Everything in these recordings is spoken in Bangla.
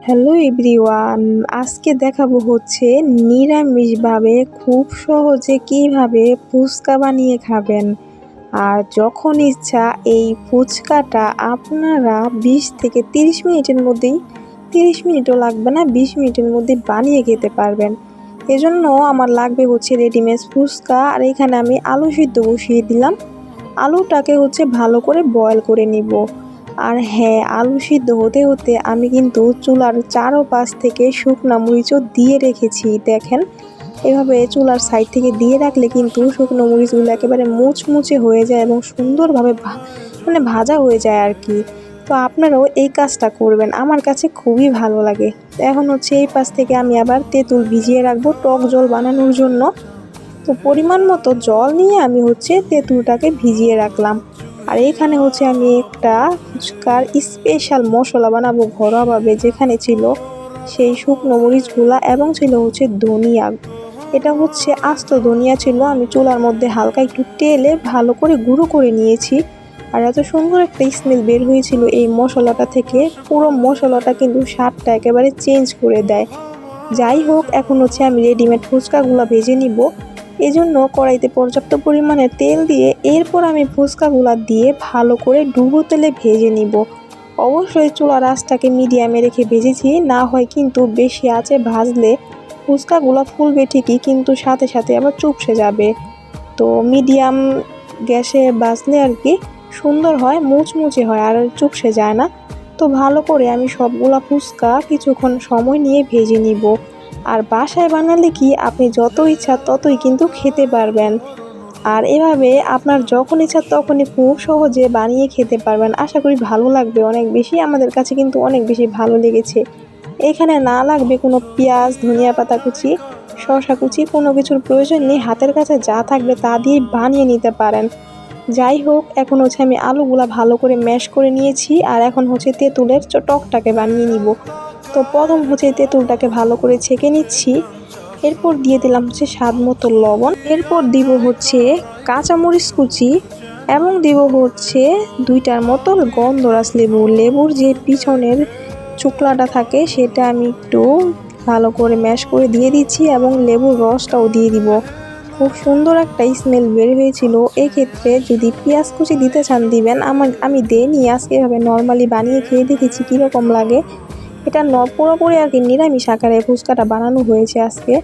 হ্যালো এভরিওয়ান, আজকে দেখাবো হচ্ছে নিরামিষভাবে খুব সহজে কিভাবে ফুচকা বানিয়ে খাবেন। আর যখন ইচ্ছা এই ফুচকাটা আপনারা 20 থেকে 30 মিনিটের মধ্যেই, 30 মিনিটও লাগবে না, 20 মিনিটের মধ্যে বানিয়ে খেতে পারবেন। এজন্য আমার লাগবে হচ্ছে রেডিমেড ফুচকা। আর এখানে আমি আলু সিদ্ধ বসিয়ে দিলাম। আলুটাকে হচ্ছে ভালো করে বয়েল করে নিব। আর হ্যাঁ, আলু সিদ্ধ হতে হতে আমি কিন্তু চুলার চারপাশ থেকে শুকনা মরিচও দিয়ে রেখেছি। দেখেন, এভাবে চুলার সাইড থেকে দিয়ে রাখলে কিন্তু শুকনো মরিচগুলো একেবারে মুচমুচে হয়ে যায় এবং সুন্দরভাবে ভাজা হয়ে যায় আর কি। তো আপনারাও এই কাজটা করবেন, আমার কাছে খুবই ভালো লাগে। এখন হচ্ছে এই পাশ থেকে আমি আবার তেঁতুল ভিজিয়ে রাখবো টক জল বানানোর জন্য। তো পরিমাণ মতো জল নিয়ে আমি হচ্ছে তেঁতুলটাকে ভিজিয়ে রাখলাম। আর এখানে হচ্ছে আমি একটা ফুচকার স্পেশাল মশলা বানাবো ঘরোয়াভাবে, যেখানে ছিল সেই শুকনো মরিচগুলা এবং ছিল হচ্ছে ধনিয়া। এটা হচ্ছে আস্ত ধনিয়া ছিল, আমি চুলার মধ্যে হালকা একটু তেলে ভালো করে গুঁড়ো করে নিয়েছি। আর এত সুন্দর একটা স্মেল বের হয়েছিল এই মশলাটা থেকে, পুরো মশলাটা কিন্তু স্বাদটা একেবারে চেঞ্জ করে দেয়। যাই হোক, এখন হচ্ছে আমি রেডিমেড ফুচকাগুলো ভেজে নিব। এজন্য কড়াইতে পর্যাপ্ত পরিমাণে তেল দিয়ে এরপর আমি ফুচকাগুলা দিয়ে ভালো করে ডুবো তেলে ভেজে নিব। অবশ্যই চুলার আঁচটাকে মিডিয়ামে রেখে ভেজেছি, না হয় কিন্তু বেশি আঁচে ভাজলে ফুচকাগুলো ফুলবে ঠিকই, কিন্তু সাথে সাথে আবার চুপসে যাবে। তো মিডিয়াম গ্যাসে ভাজলে আর কি সুন্দর হয়, মুচমুচে হয় আর চুপসে যায় না। তো ভালো করে আমি সবগুলা ফুচকা কিছুক্ষণ সময় নিয়ে ভেজে নিব। আর বাসায় বানালে কি আপনি যত ইচ্ছা ততই কিন্তু খেতে পারবেন। আর এভাবে আপনার যখন ইচ্ছা তখনই খুব সহজে বানিয়ে খেতে পারবেন। আশা করি ভালো লাগবে অনেক বেশি, আমাদের কাছে কিন্তু অনেক বেশি ভালো লেগেছে। এখানে না লাগবে কোনো পেঁয়াজ, ধনিয়া পাতা কুচি, শসা কুচি, কোনো কিছুর প্রয়োজন নেই। হাতের কাছে যা থাকবে তা দিয়েই বানিয়ে নিতে পারেন। যাই হোক, এখন হচ্ছে আমি আলুগুলা ভালো করে ম্যাশ করে নিয়েছি। আর এখন হচ্ছে তেঁতুলের টকটাকে বানিয়ে নিব। তো প্রথম হচ্ছে তেঁতুলটাকে ভালো করে ছেঁকে নিচ্ছি। এরপর দিয়ে দিলাম হচ্ছে স্বাদ মতো লবণ। এরপর দিব হচ্ছে কাঁচামরিচ কুচি এবং দিব হচ্ছে 2টার মতো গন্ধরাজ লেবু। লেবুর যে পিছনের চুকলাটা থাকে সেটা আমি একটু ভালো করে ম্যাশ করে দিয়ে দিচ্ছি এবং লেবুর রসটাও দিয়ে দিব। খুব সুন্দর একটা স্মেল বের হয়েছিল। এক্ষেত্রে যদি পেঁয়াজ কুচি দিতে চান দিবেন, আমি দেইনি। আজকে এভাবে নর্মালি বানিয়ে খেয়ে দেখেছি কীরকম লাগে। এটা পুরোপুরি আর কি নিরামিষ আকারে ফুচকাটা বানানো হয়েছে আজকে।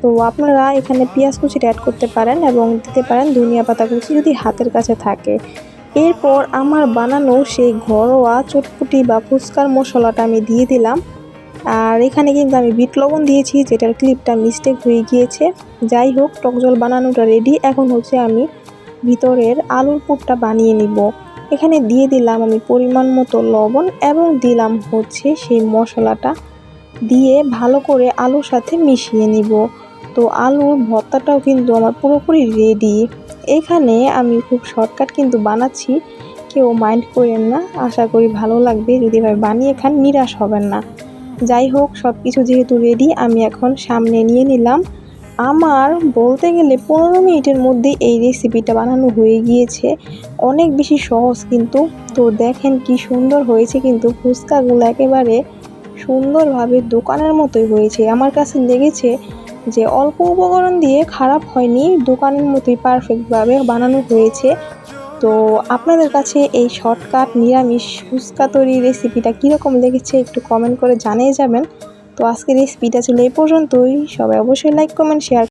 তো আপনারা এখানে পেঁয়াজ কুচিটা অ্যাড করতে পারেন এবং দিতে পারেন ধনিয়া পাতা কুচি যদি হাতের কাছে থাকে। এরপর আমার বানানো সেই ঘরোয়া চটপটি বা ফুচকার মশলাটা আমি দিয়ে দিলাম। আর এখানে কিন্তু আমি বিট লবণ দিয়েছি, যেটার ক্লিপটা মিস্টেক হয়ে গিয়েছে। যাই হোক, টক জল বানানোটা রেডি। এখন হচ্ছে আমি ভিতরের আলুর পুরটা বানিয়ে নিব। এখানে দিয়ে দিলাম আমি পরিমাণ মতো লবণ এবং দিলাম হচ্ছে সেই মশলাটা, দিয়ে ভালো করে আলুর সাথে মিশিয়ে নিব। তো আলুর ভর্তাটাও কিন্তু আমার পুরোপুরি রেডি। এখানে আমি খুব শর্টকাট কিন্তু বানাচ্ছি, কেউ মাইন্ড করেন না। আশা করি ভালো লাগবে, যদি এভাবে বানিয়ে খান নিরাশ হবেন না। যাই হোক, সব কিছু যেহেতু রেডি, আমি এখন সামনে নিয়ে নিলাম। আমার বলতে গেলে 15 মিনিটের মধ্যে এই রেসিপিটা বানানো হয়ে গিয়েছে। অনেক বেশি সহজ কিন্তু। তো দেখেন কি সুন্দর হয়েছে, কিন্তু ফুচকাগুলো একেবারে সুন্দরভাবে দোকানের মতোই হয়েছে। আমার কাছে লেগেছে যে অল্প উপকরণ দিয়ে খারাপ হয়নি, দোকানের মতোই পারফেক্টভাবে বানানো হয়েছে। তো আপনাদের কাছে এই শর্টকাট নিরামিষ ফুচকা তৈরির রেসিপিটা কীরকম লেগেছে একটু কমেন্ট করে জানিয়ে যাবেন। তো আজকের রেসিপিটা ছিল এই পর্যন্তই। সবাই অবশ্যই লাইক, কমেন্ট, শেয়ার